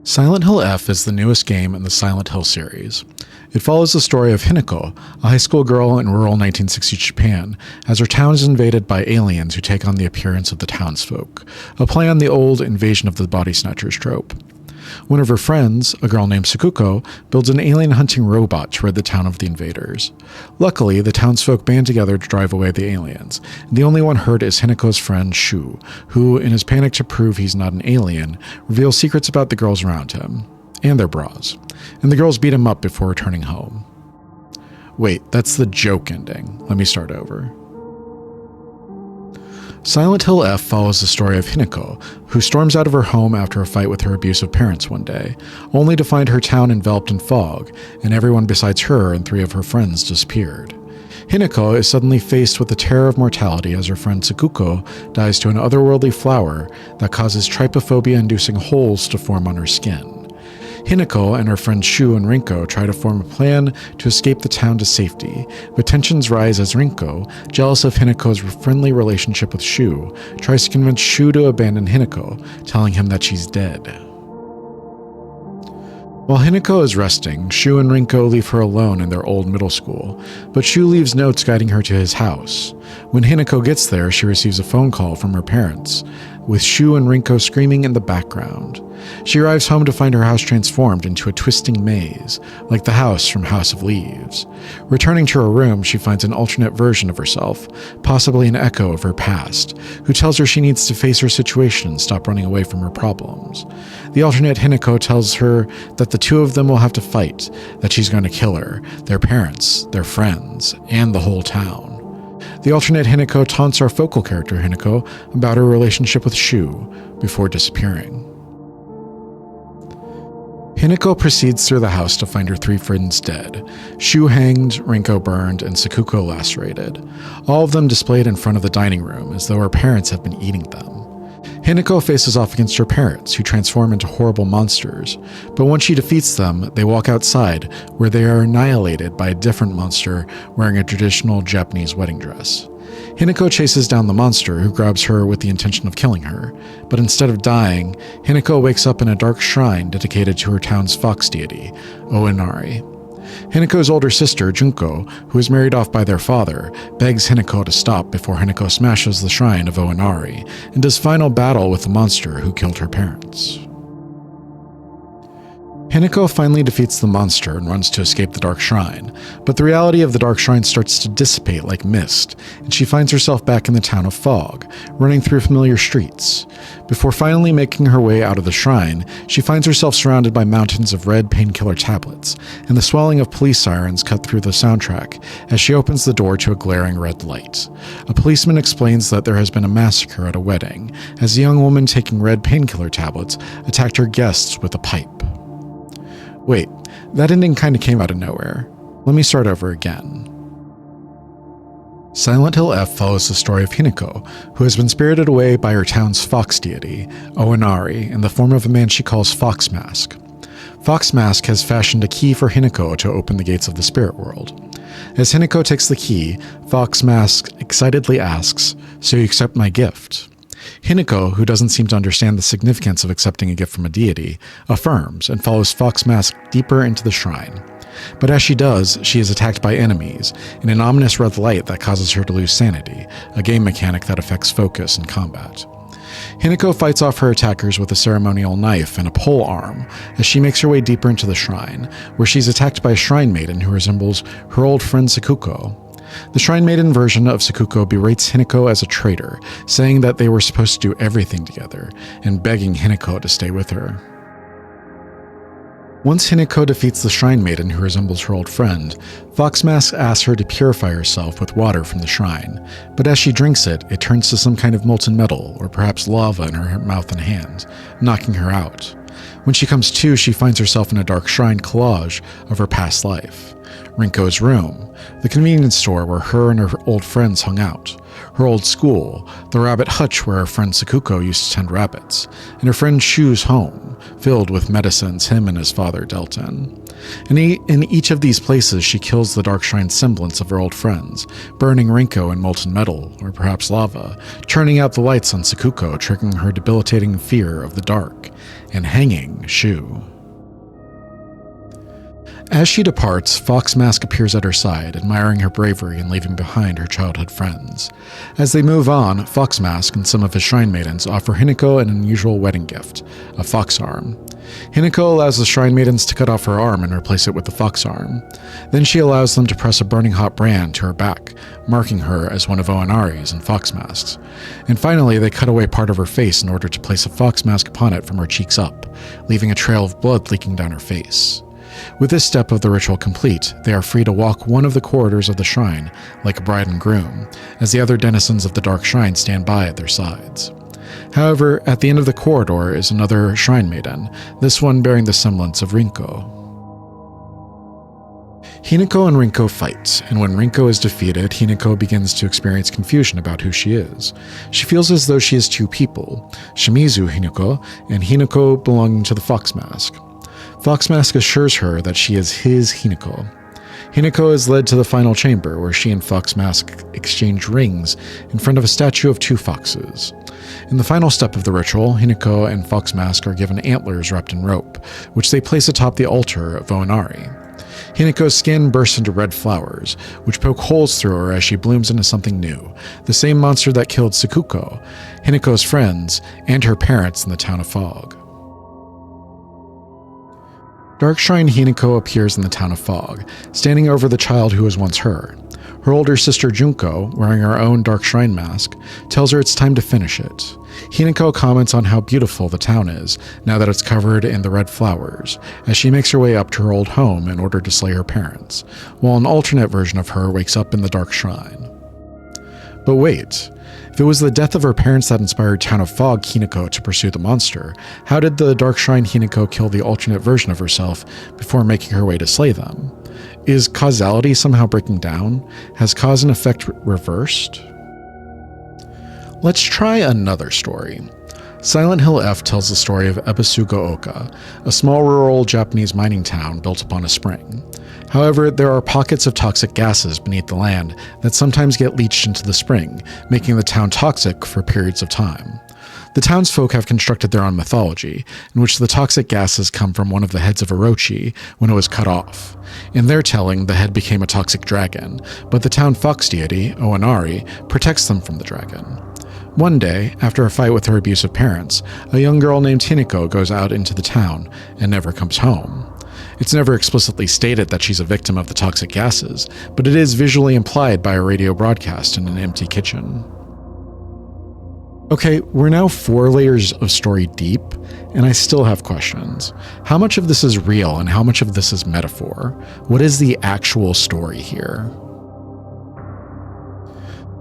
Silent Hill F is the newest game in the Silent Hill series. It follows the story of Hinako, a high school girl in rural 1960s Japan, as her town is invaded by aliens who take on the appearance of the townsfolk, a play on the old invasion of the body snatchers trope. One of her friends, a girl named Sakuko, builds an alien-hunting robot to rid the town of the invaders. Luckily, the townsfolk band together to drive away the aliens. The only one hurt is Hinako's friend Shu, who, in his panic to prove he's not an alien, reveals secrets about the girls around him, and their bras. And the girls beat him up before returning home. Wait, that's the joke ending. Let me start over. Silent Hill F follows the story of Hinako, who storms out of her home after a fight with her abusive parents one day, only to find her town enveloped in fog, and everyone besides her and 3 of her friends disappeared. Hinako is suddenly faced with the terror of mortality as her friend Sakuko dies to an otherworldly flower that causes trypophobia-inducing holes to form on her skin. Hinako and her friends Shu and Rinko try to form a plan to escape the town to safety, but tensions rise as Rinko, jealous of Hinako's friendly relationship with Shu, tries to convince Shu to abandon Hinako, telling him that she's dead. While Hinako is resting, Shu and Rinko leave her alone in their old middle school, but Shu leaves notes guiding her to his house. When Hinako gets there, she receives a phone call from her parents, with Shu and Rinko screaming in the background. She arrives home to find her house transformed into a twisting maze, like the house from House of Leaves. Returning to her room, she finds an alternate version of herself, possibly an echo of her past, who tells her she needs to face her situation and stop running away from her problems. The alternate Hinako tells her that the 2 of them will have to fight, that she's going to kill her, their parents, their friends, and the whole town. The alternate Hinako taunts our focal character Hinako about her relationship with Shu, before disappearing. Hinako proceeds through the house to find her 3 friends dead, Shu hanged, Rinko burned, and Sakuko lacerated, all of them displayed in front of the dining room as though her parents have been eating them. Hinako faces off against her parents, who transform into horrible monsters, but once she defeats them, they walk outside, where they are annihilated by a different monster wearing a traditional Japanese wedding dress. Hinako chases down the monster, who grabs her with the intention of killing her, but instead of dying, Hinako wakes up in a dark shrine dedicated to her town's fox deity, Oinari. Hinako's older sister, Junko, who is married off by their father, begs Hinako to stop before Hinako smashes the shrine of Oinari and does final battle with the monster who killed her parents. Hinako finally defeats the monster and runs to escape the Dark Shrine, but the reality of the Dark Shrine starts to dissipate like mist, and she finds herself back in the town of Fog, running through familiar streets. Before finally making her way out of the shrine, she finds herself surrounded by mountains of red painkiller tablets, and the swelling of police sirens cut through the soundtrack as she opens the door to a glaring red light. A policeman explains that there has been a massacre at a wedding, as a young woman taking red painkiller tablets attacked her guests with a pipe. Wait, that ending kinda came out of nowhere. Let me start over again. Silent Hill F follows the story of Hinako, who has been spirited away by her town's fox deity, Oinari, in the form of a man she calls Fox Mask. Fox Mask has fashioned a key for Hinako to open the gates of the spirit world. As Hinako takes the key, Fox Mask excitedly asks, "So you accept my gift?" Hinako, who doesn't seem to understand the significance of accepting a gift from a deity, affirms and follows Fox Mask deeper into the shrine. But as she does, she is attacked by enemies, in an ominous red light that causes her to lose sanity, a game mechanic that affects focus in combat. Hinako fights off her attackers with a ceremonial knife and a pole arm as she makes her way deeper into the shrine, where she's attacked by a shrine maiden who resembles her old friend Sakuko. The Shrine Maiden version of Sakuko berates Hinako as a traitor, saying that they were supposed to do everything together, and begging Hinako to stay with her. Once Hinako defeats the Shrine Maiden who resembles her old friend, Fox Mask asks her to purify herself with water from the shrine, but as she drinks it, it turns to some kind of molten metal, or perhaps lava in her mouth and hand, knocking her out. When she comes to, she finds herself in a dark shrine collage of her past life. Rinko's room, the convenience store where her and her old friends hung out, her old school, the rabbit hutch where her friend Sakuko used to tend rabbits, and her friend Shu's home, filled with medicines him and his father dealt in. In each of these places, she kills the dark shrine semblance of her old friends, burning Rinko in molten metal, or perhaps lava, turning out the lights on Sakuko, triggering her debilitating fear of the dark, and hanging Shu. As she departs, Fox Mask appears at her side, admiring her bravery and leaving behind her childhood friends. As they move on, Fox Mask and some of his shrine maidens offer Hinako an unusual wedding gift, a fox arm. Hinako allows the shrine maidens to cut off her arm and replace it with the fox arm. Then she allows them to press a burning hot brand to her back, marking her as one of Oinari's and Fox Mask's. And finally, they cut away part of her face in order to place a fox mask upon it from her cheeks up, leaving a trail of blood leaking down her face. With this step of the ritual complete, they are free to walk one of the corridors of the shrine, like a bride and groom, as the other denizens of the dark shrine stand by at their sides. However, at the end of the corridor is another shrine maiden, this one bearing the semblance of Rinko. Hinako and Rinko fight, and when Rinko is defeated, Hinako begins to experience confusion about who she is. She feels as though she is two people, Shimizu Hinako and Hinako belonging to the Fox Mask. Fox Mask assures her that she is his Hinako. Hinako is led to the final chamber, where she and Fox Mask exchange rings in front of a statue of two foxes. In the final step of the ritual, Hinako and Fox Mask are given antlers wrapped in rope, which they place atop the altar of Oinari. Hinako's skin bursts into red flowers, which poke holes through her as she blooms into something new, the same monster that killed Sakuko, Hinako's friends, and her parents in the town of Fog. Dark Shrine Hinako appears in the town of Fog, standing over the child who was once her. Her older sister Junko, wearing her own Dark Shrine mask, tells her it's time to finish it. Hinako comments on how beautiful the town is, now that it's covered in the red flowers, as she makes her way up to her old home in order to slay her parents, while an alternate version of her wakes up in the Dark Shrine. But wait, if it was the death of her parents that inspired Town of Fog Hinako to pursue the monster, how did the Dark Shrine Hinako kill the alternate version of herself before making her way to slay them? Is causality somehow breaking down? Has cause and effect reversed? Let's try another story. Silent Hill F tells the story of Ebisugo-oka, a small rural Japanese mining town built upon a spring. However, there are pockets of toxic gases beneath the land that sometimes get leached into the spring, making the town toxic for periods of time. The townsfolk have constructed their own mythology, in which the toxic gases come from one of the heads of Orochi when it was cut off. In their telling, the head became a toxic dragon, but the town fox deity, Oinari, protects them from the dragon. One day, after a fight with her abusive parents, a young girl named Hinako goes out into the town and never comes home. It's never explicitly stated that she's a victim of the toxic gases, but it is visually implied by a radio broadcast in an empty kitchen. Okay, we're now 4 layers of story deep, and I still have questions. How much of this is real and how much of this is metaphor? What is the actual story here?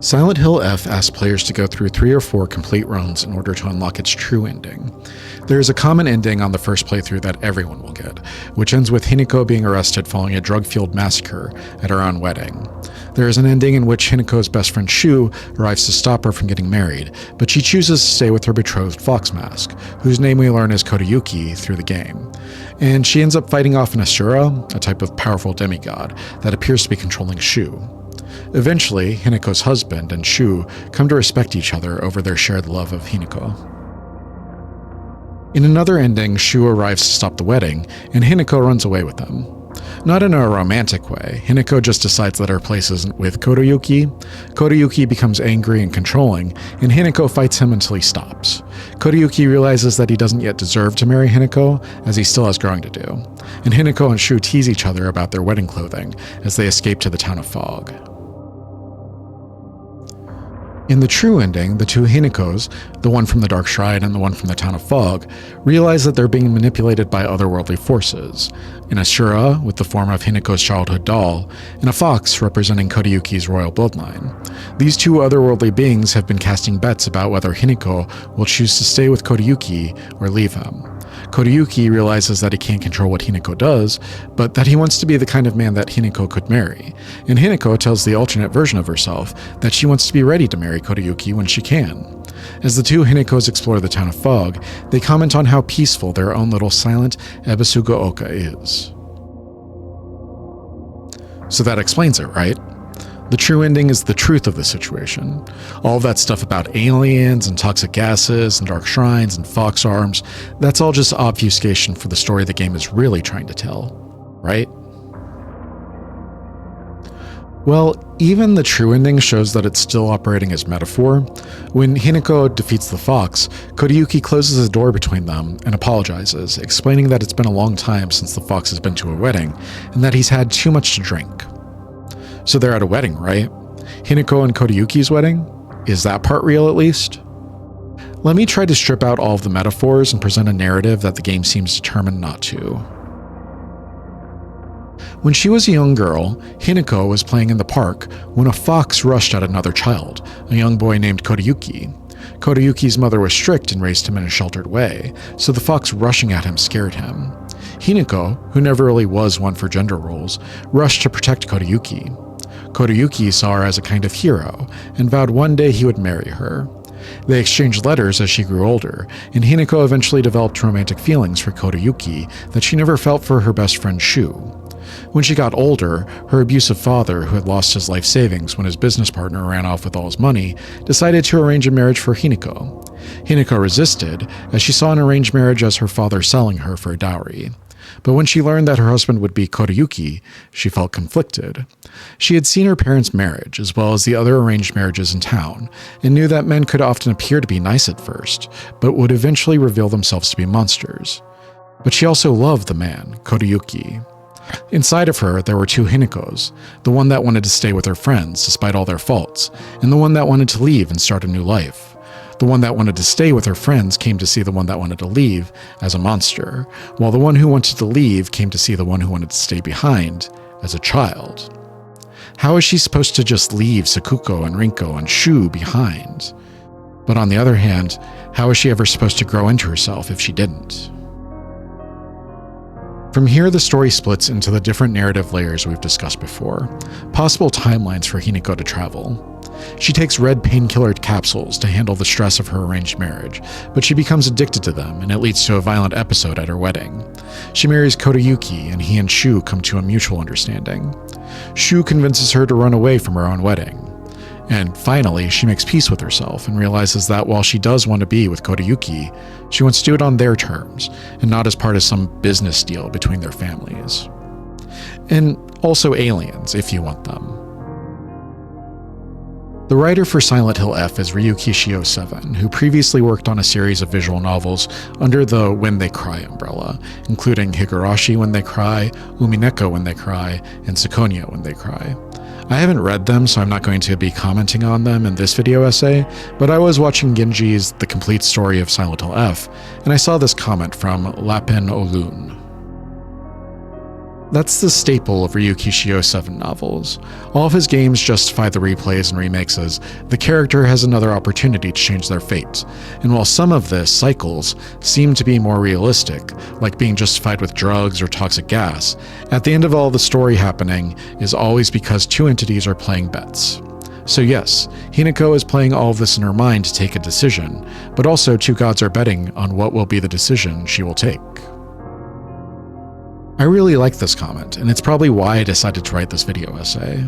Silent Hill F asks players to go through 3 or 4 complete runs in order to unlock its true ending. There is a common ending on the first playthrough that everyone will get, which ends with Hinako being arrested following a drug-fueled massacre at her own wedding. There is an ending in which Hinako's best friend Shu arrives to stop her from getting married, but she chooses to stay with her betrothed Fox Mask, whose name we learn is Kodayuki through the game. And she ends up fighting off an Asura, a type of powerful demigod, that appears to be controlling Shu. Eventually, Hinako's husband and Shu come to respect each other over their shared love of Hinako. In another ending, Shu arrives to stop the wedding, and Hinako runs away with them. Not in a romantic way, Hinako just decides that her place isn't with Kodayuki. Kodayuki becomes angry and controlling, and Hinako fights him until he stops. Kodayuki realizes that he doesn't yet deserve to marry Hinako, as he still has growing to do. And Hinako and Shu tease each other about their wedding clothing as they escape to the town of Fog. In the true ending, the 2 Hinakos, the one from the Dark Shrine and the one from the town of Fog, realize that they're being manipulated by otherworldly forces. An Asura, with the form of Hinako's childhood doll, and a fox representing Kodayuki's royal bloodline. These 2 otherworldly beings have been casting bets about whether Hinako will choose to stay with Kodayuki or leave him. Kodayuki realizes that he can't control what Hinako does, but that he wants to be the kind of man that Hinako could marry. And Hinako tells the alternate version of herself that she wants to be ready to marry Kodayuki when she can. As the two Hinakos explore the town of Fog, they comment on how peaceful their own little silent Ebisugaoka is. So that explains it, right? The true ending is the truth of the situation. All that stuff about aliens and toxic gases and dark shrines and fox arms, that's all just obfuscation for the story the game is really trying to tell, right? Well, even the true ending shows that it's still operating as metaphor. When Hinako defeats the fox, Kodayuki closes the door between them and apologizes, explaining that it's been a long time since the fox has been to a wedding and that he's had too much to drink. So they're at a wedding, right? Hinako and Kodayuki's wedding? Is that part real at least? Let me try to strip out all of the metaphors and present a narrative that the game seems determined not to. When she was a young girl, Hinako was playing in the park when a fox rushed at another child, a young boy named Kodayuki. Kodayuki's mother was strict and raised him in a sheltered way, so the fox rushing at him scared him. Hinako, who never really was one for gender roles, rushed to protect Kodayuki. Kodayuki saw her as a kind of hero and vowed one day he would marry her. They exchanged letters as she grew older, and Hinako eventually developed romantic feelings for Kodayuki that she never felt for her best friend Shu. When she got older, her abusive father, who had lost his life savings when his business partner ran off with all his money, decided to arrange a marriage for Hinako. Hinako resisted, as she saw an arranged marriage as her father selling her for a dowry. But when she learned that her husband would be Kodayuki, she felt conflicted. She had seen her parents' marriage, as well as the other arranged marriages in town, and knew that men could often appear to be nice at first, but would eventually reveal themselves to be monsters. But she also loved the man, Kodayuki. Inside of her, there were two Hinakos, the one that wanted to stay with her friends despite all their faults, and the one that wanted to leave and start a new life. The one that wanted to stay with her friends came to see the one that wanted to leave as a monster, while the one who wanted to leave came to see the one who wanted to stay behind as a child. How is she supposed to just leave Sakuko and Rinko and Shu behind? But on the other hand, how is she ever supposed to grow into herself if she didn't? From here, the story splits into the different narrative layers we've discussed before, possible timelines for Hinako to travel. She takes red painkiller capsules to handle the stress of her arranged marriage, but she becomes addicted to them, and it leads to a violent episode at her wedding. She marries Kodayuki, and he and Shu come to a mutual understanding. Shu convinces her to run away from her own wedding. And finally, she makes peace with herself and realizes that while she does want to be with Kodayuki, she wants to do it on their terms, and not as part of some business deal between their families. And also aliens, if you want them. The writer for Silent Hill F is Ryuki Shio7, who previously worked on a series of visual novels under the When They Cry umbrella, including Higurashi When They Cry, Umineko When They Cry, and Sukonia When They Cry. I haven't read them, so I'm not going to be commenting on them in this video essay, but I was watching Genji's The Complete Story of Silent Hill F, and I saw this comment from Lapin Olun. That's the staple of Ryuki Shio7 novels. All of his games justify the replays and remakes as the character has another opportunity to change their fate, and while some of the cycles seem to be more realistic, like being justified with drugs or toxic gas, at the end of all the story happening is always because two entities are playing bets. So yes, Hinako is playing all of this in her mind to take a decision, but also two gods are betting on what will be the decision she will take. I really like this comment, and it's probably why I decided to write this video essay.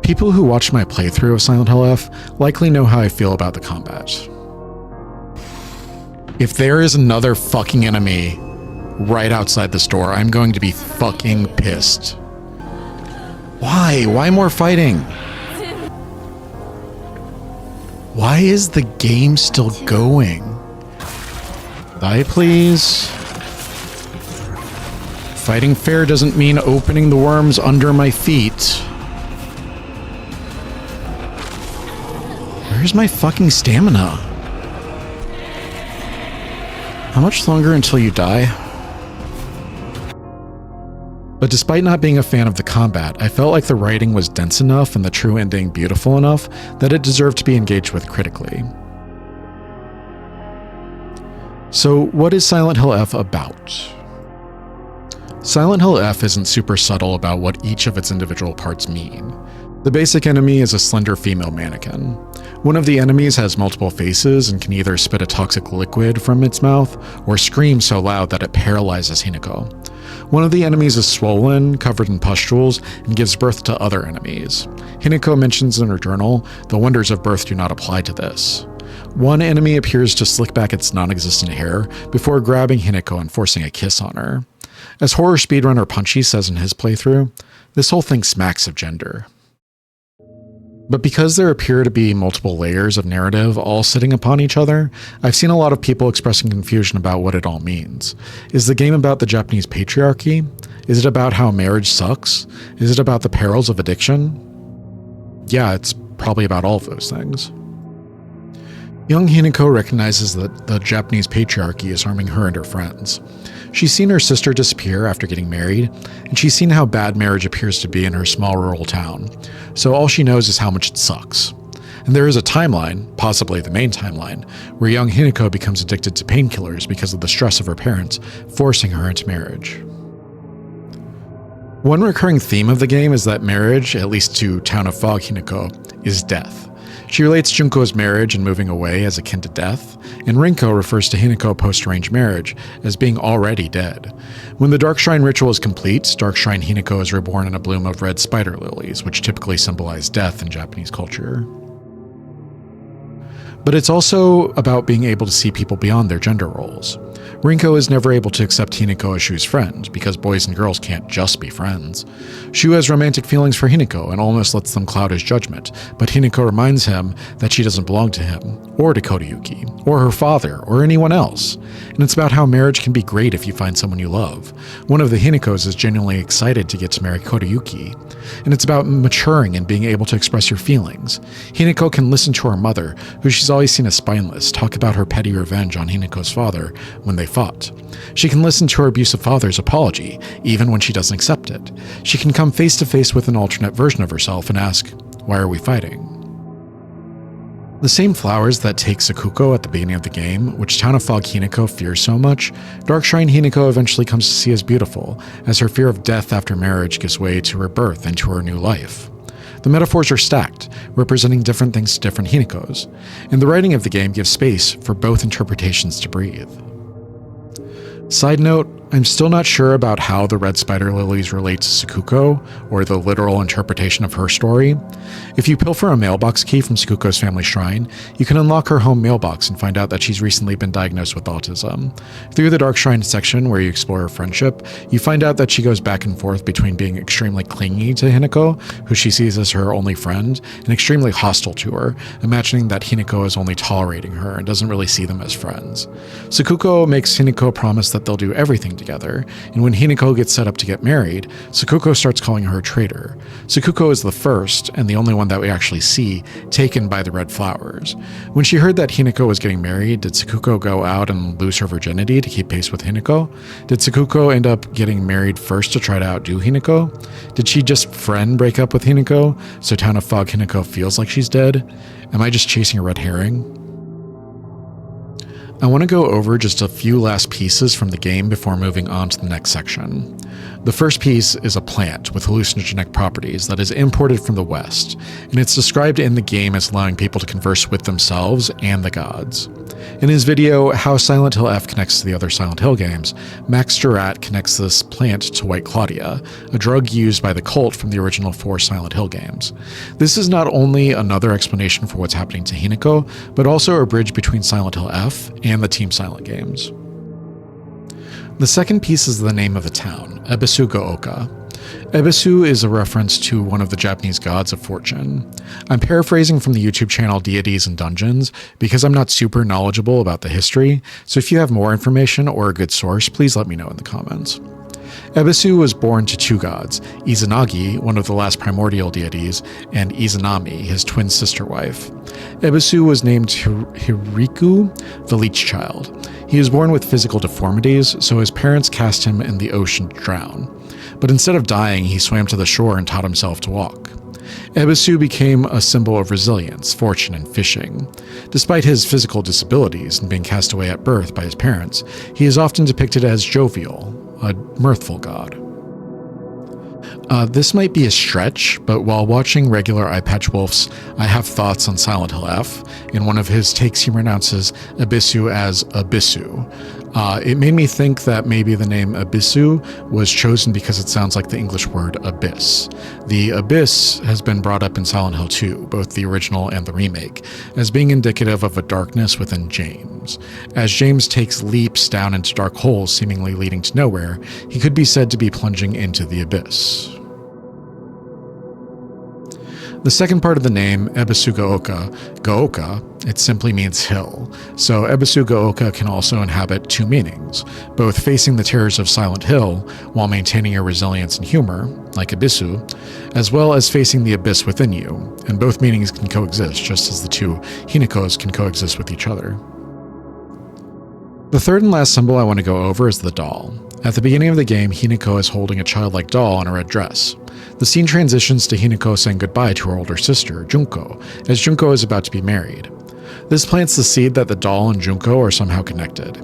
People who watched my playthrough of Silent Hill F likely know how I feel about the combat. If there is another fucking enemy right outside this door, I'm going to be fucking pissed. Why? Why more fighting? Why is the game still going? Die, please. Fighting fair doesn't mean opening the worms under my feet. Where's my fucking stamina? How much longer until you die? But despite not being a fan of the combat, I felt like the writing was dense enough and the true ending beautiful enough that it deserved to be engaged with critically. So what is Silent Hill F about? Silent Hill F isn't super subtle about what each of its individual parts mean. The basic enemy is a slender female mannequin. One of the enemies has multiple faces and can either spit a toxic liquid from its mouth or scream so loud that it paralyzes Hinako. One of the enemies is swollen, covered in pustules, and gives birth to other enemies. Hinako mentions in her journal, the wonders of birth do not apply to this. One enemy appears to slick back its non-existent hair before grabbing Hinako and forcing a kiss on her. As horror speedrunner Punchy says in his playthrough, this whole thing smacks of gender. But because there appear to be multiple layers of narrative all sitting upon each other, I've seen a lot of people expressing confusion about what it all means. Is the game about the Japanese patriarchy? Is it about how marriage sucks? Is it about the perils of addiction? Yeah, it's probably about all of those things. Young Hinako recognizes that the Japanese patriarchy is harming her and her friends. She's seen her sister disappear after getting married, and she's seen how bad marriage appears to be in her small rural town, so all she knows is how much it sucks. And there is a timeline, possibly the main timeline, where young Hinako becomes addicted to painkillers because of the stress of her parents, forcing her into marriage. One recurring theme of the game is that marriage, at least to Town of Fog Hinako, is death. She relates Junko's marriage and moving away as akin to death, and Rinko refers to Hinako post-arranged marriage as being already dead. When the Dark Shrine ritual is complete, Dark Shrine Hinako is reborn in a bloom of red spider lilies, which typically symbolize death in Japanese culture. But it's also about being able to see people beyond their gender roles. Rinko is never able to accept Hinako as Shu's friend, because boys and girls can't just be friends. Shu has romantic feelings for Hinako and almost lets them cloud his judgment, but Hinako reminds him that she doesn't belong to him, or to Kodayuki, or her father, or anyone else. And it's about how marriage can be great if you find someone you love. One of the Hinakos is genuinely excited to get to marry Kodayuki. And it's about maturing and being able to express your feelings. Hinako can listen to her mother, who she's always seen as spineless, talk about her petty revenge on Hinako's father when they fought. She can listen to her abusive father's apology, even when she doesn't accept it. She can come face to face with an alternate version of herself and ask, "Why are we fighting?" The same flowers that take Sakuko at the beginning of the game, which Town of Fog Hinako fears so much, Dark Shrine Hinako eventually comes to see as beautiful, as her fear of death after marriage gives way to her birth into her new life. The metaphors are stacked, representing different things to different Hinakos, and the writing of the game gives space for both interpretations to breathe. Side note, I'm still not sure about how the red spider lilies relate to Sakuko, or the literal interpretation of her story. If you pilfer a mailbox key from Sakuko's family shrine, you can unlock her home mailbox and find out that she's recently been diagnosed with autism. Through the Dark Shrine section, where you explore her friendship, you find out that she goes back and forth between being extremely clingy to Hinako, who she sees as her only friend, and extremely hostile to her, imagining that Hinako is only tolerating her and doesn't really see them as friends. Sakuko makes Hinako promise that they'll do everything together, and when Hinako gets set up to get married, Sakuko starts calling her a traitor. Sakuko is the first, and the only one that we actually see, taken by the red flowers. When she heard that Hinako was getting married, did Sakuko go out and lose her virginity to keep pace with Hinako? Did Sakuko end up getting married first to try to outdo Hinako? Did she just friend break up with Hinako, so Town of Fog Hinako feels like she's dead? Am I just chasing a red herring? I want to go over just a few last pieces from the game before moving on to the next section. The first piece is a plant with hallucinogenic properties that is imported from the West, and it's described in the game as allowing people to converse with themselves and the gods. In his video, How Silent Hill F Connects to the Other Silent Hill Games, Max Jurat connects this plant to White Claudia, a drug used by the cult from the original 4 Silent Hill games. This is not only another explanation for what's happening to Hinako, but also a bridge between Silent Hill F and the Team Silent games. The second piece is the name of a town, Ebisu-go-Oka. Ebisu is a reference to one of the Japanese gods of fortune. I'm paraphrasing from the YouTube channel Deities and Dungeons because I'm not super knowledgeable about the history, so if you have more information or a good source, please let me know in the comments. Ebisu was born to 2 gods, Izanagi, one of the last primordial deities, and Izanami, his twin sister wife. Ebisu was named Hiriku, the leech child. He was born with physical deformities, so his parents cast him in the ocean to drown. But instead of dying, he swam to the shore and taught himself to walk. Ebisu became a symbol of resilience, fortune, and fishing. Despite his physical disabilities and being cast away at birth by his parents, he is often depicted as jovial, a mirthful god. This might be a stretch, but while watching regular Eyepatch Wolf's I Have Thoughts on Silent Hill F, in one of his takes he pronounces Ebisu as Abisu. It made me think that maybe the name Abisu was chosen because it sounds like the English word abyss. The abyss has been brought up in Silent Hill 2, both the original and the remake, as being indicative of a darkness within James. As James takes leaps down into dark holes seemingly leading to nowhere, he could be said to be plunging into the abyss. The second part of the name, Ebisu Gaoka, it simply means hill. So Ebisu Gaoka can also inhabit two meanings, both facing the terrors of Silent Hill while maintaining your resilience and humor, like Abisu, as well as facing the abyss within you, and both meanings can coexist just as the two Hinakos can coexist with each other. The third and last symbol I want to go over is the doll. At the beginning of the game, Hinako is holding a childlike doll in a red dress. The scene transitions to Hinako saying goodbye to her older sister, Junko, as Junko is about to be married. This plants the seed that the doll and Junko are somehow connected.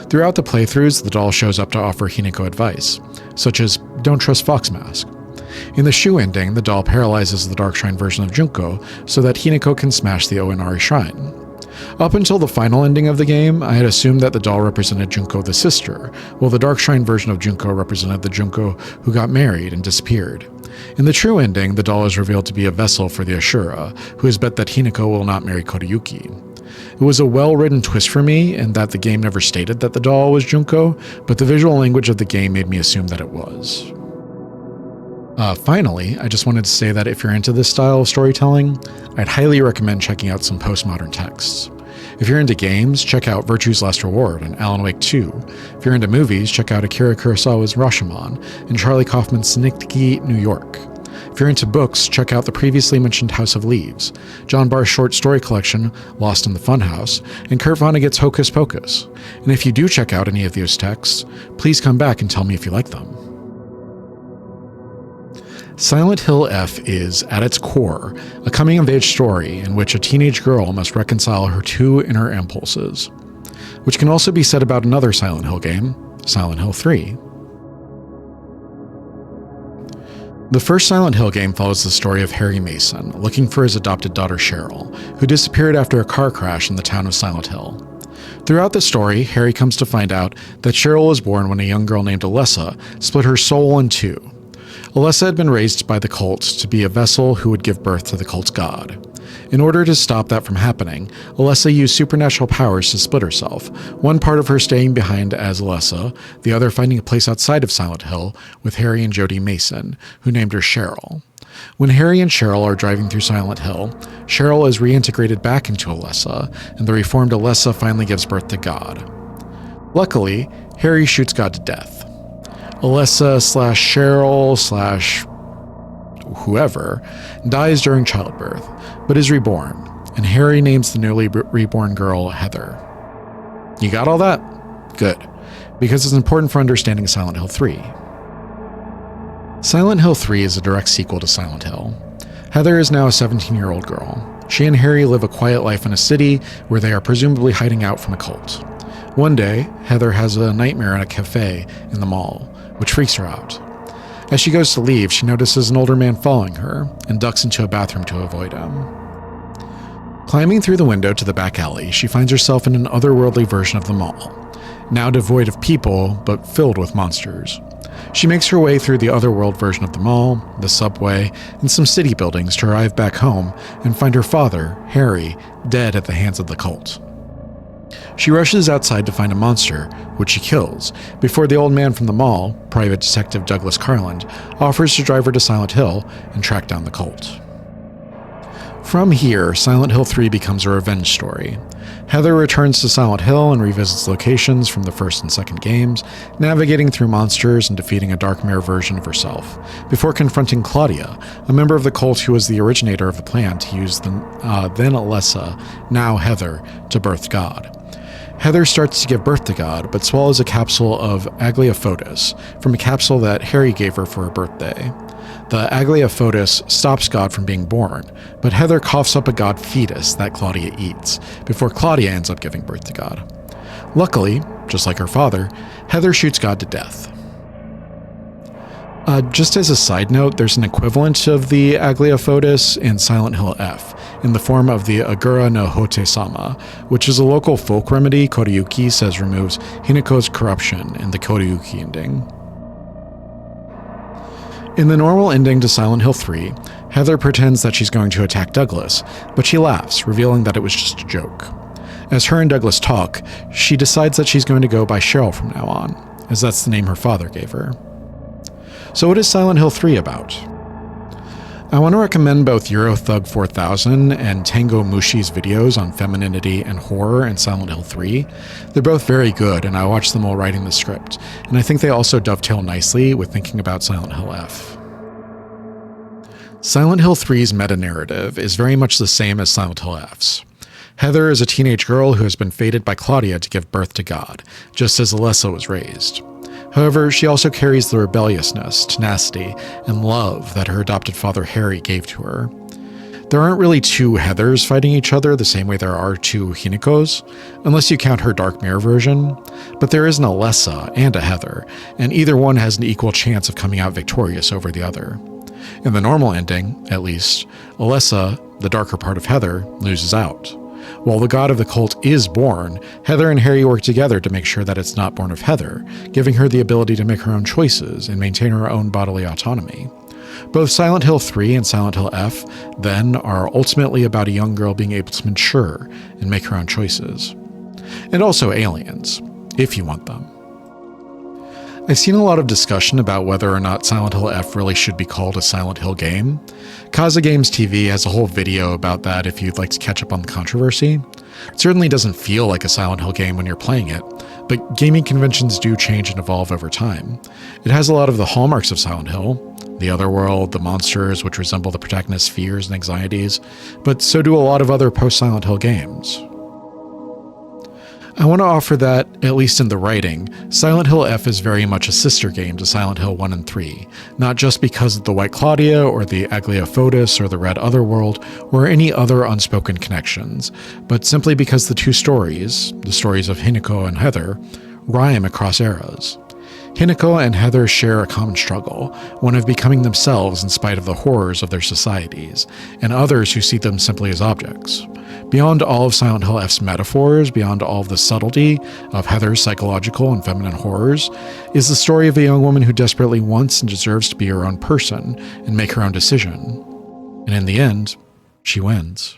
Throughout the playthroughs, the doll shows up to offer Hinako advice, such as, don't trust Foxmask. In the shoe ending, the doll paralyzes the Dark Shrine version of Junko so that Hinako can smash the Oinari Shrine. Up until the final ending of the game, I had assumed that the doll represented Junko the sister, while the Dark Shrine version of Junko represented the Junko who got married and disappeared. In the true ending, the doll is revealed to be a vessel for the Ashura, who has bet that Hinako will not marry Kodayuki. It was a well-written twist for me in that the game never stated that the doll was Junko, but the visual language of the game made me assume that it was. Finally, I just wanted to say that if you're into this style of storytelling, I'd highly recommend checking out some postmodern texts. If you're into games, check out Virtue's Last Reward and Alan Wake 2. If you're into movies, check out Akira Kurosawa's Rashomon and Charlie Kaufman's Synecdoche, New York. If you're into books, check out the previously mentioned House of Leaves, John Barr's short story collection, Lost in the Funhouse, and Kurt Vonnegut's Hocus Pocus. And if you do check out any of those texts, please come back and tell me if you like them. Silent Hill F is, at its core, a coming-of-age story in which a teenage girl must reconcile her two inner impulses, which can also be said about another Silent Hill game, Silent Hill 3. The first Silent Hill game follows the story of Harry Mason, looking for his adopted daughter Cheryl, who disappeared after a car crash in the town of Silent Hill. Throughout the story, Harry comes to find out that Cheryl was born when a young girl named Alessa split her soul in two. Alessa had been raised by the cult to be a vessel who would give birth to the cult's god. In order to stop that from happening, Alessa used supernatural powers to split herself, one part of her staying behind as Alessa, the other finding a place outside of Silent Hill with Harry and Jodie Mason, who named her Cheryl. When Harry and Cheryl are driving through Silent Hill, Cheryl is reintegrated back into Alessa, and the reformed Alessa finally gives birth to God. Luckily, Harry shoots God to death. Alessa/Cheryl/whoever dies during childbirth, but is reborn, and Harry names the newly reborn girl Heather. You got all that? Good, because it's important for understanding Silent Hill 3. Silent Hill 3 is a direct sequel to Silent Hill. Heather is now a 17-year-old girl. She and Harry live a quiet life in a city where they are presumably hiding out from a cult. One day, Heather has a nightmare at a cafe in the mall, which freaks her out. As she goes to leave, she notices an older man following her and ducks into a bathroom to avoid him. Climbing through the window to the back alley, she finds herself in an otherworldly version of the mall, now devoid of people but filled with monsters. She makes her way through the otherworld version of the mall, the subway, and some city buildings to arrive back home and find her father, Harry, dead at the hands of the cult. She rushes outside to find a monster, which she kills, before the old man from the mall, Private Detective Douglas Carland, offers to drive her to Silent Hill and track down the cult. From here, Silent Hill 3 becomes a revenge story. Heather returns to Silent Hill and revisits locations from the first and second games, navigating through monsters and defeating a dark mirror version of herself, before confronting Claudia, a member of the cult who was the originator of the plan to use the then Alessa, now Heather, to birth God. Heather starts to give birth to God, but swallows a capsule of Agliofotis from a capsule that Harry gave her for her birthday. The Agliofotis stops God from being born, but Heather coughs up a god fetus that Claudia eats, before Claudia ends up giving birth to God. Luckily, just like her father, Heather shoots God to death. Just as a side note, there's an equivalent of the Agliofotis in Silent Hill F, in the form of the Agura no Hote-sama, which is a local folk remedy Koriyuki says removes Hinako's corruption in the Koriyuki ending. In the normal ending to Silent Hill 3, Heather pretends that she's going to attack Douglas, but she laughs, revealing that it was just a joke. As her and Douglas talk, she decides that she's going to go by Cheryl from now on, as that's the name her father gave her. So what is Silent Hill 3 about? I want to recommend both Eurothug 4000 and Tango Mushi's videos on femininity and horror in Silent Hill 3. They're both very good, and I watched them while writing the script, and I think they also dovetail nicely with thinking about Silent Hill F. Silent Hill 3's meta-narrative is very much the same as Silent Hill F's. Heather is a teenage girl who has been fated by Claudia to give birth to God, just as Alessa was raised. However, she also carries the rebelliousness, tenacity, and love that her adopted father Harry gave to her. There aren't really two Heathers fighting each other the same way there are two Hinakos, unless you count her Dark Mirror version, but there is an Alessa and a Heather, and either one has an equal chance of coming out victorious over the other. In the normal ending, at least, Alessa, the darker part of Heather, loses out. While the god of the cult is born, Heather and Harry work together to make sure that it's not born of Heather, giving her the ability to make her own choices and maintain her own bodily autonomy. Both Silent Hill 3 and Silent Hill F, then, are ultimately about a young girl being able to mature and make her own choices. And also aliens, if you want them. I've seen a lot of discussion about whether or not Silent Hill F really should be called a Silent Hill game. Kaza Games TV has a whole video about that if you'd like to catch up on the controversy. It certainly doesn't feel like a Silent Hill game when you're playing it, but gaming conventions do change and evolve over time. It has a lot of the hallmarks of Silent Hill, the otherworld, the monsters which resemble the protagonist's fears and anxieties, but so do a lot of other post-Silent Hill games. I want to offer that, at least in the writing, Silent Hill F is very much a sister game to Silent Hill 1 and 3, not just because of the White Claudia or the Agliofotis or the Red Otherworld or any other unspoken connections, but simply because the two stories, the stories of Hinako and Heather, rhyme across eras. Hinako and Heather share a common struggle, one of becoming themselves in spite of the horrors of their societies, and others who see them simply as objects. Beyond all of Silent Hill F's metaphors, beyond all of the subtlety of Heather's psychological and feminine horrors, is the story of a young woman who desperately wants and deserves to be her own person and make her own decision. And in the end, she wins.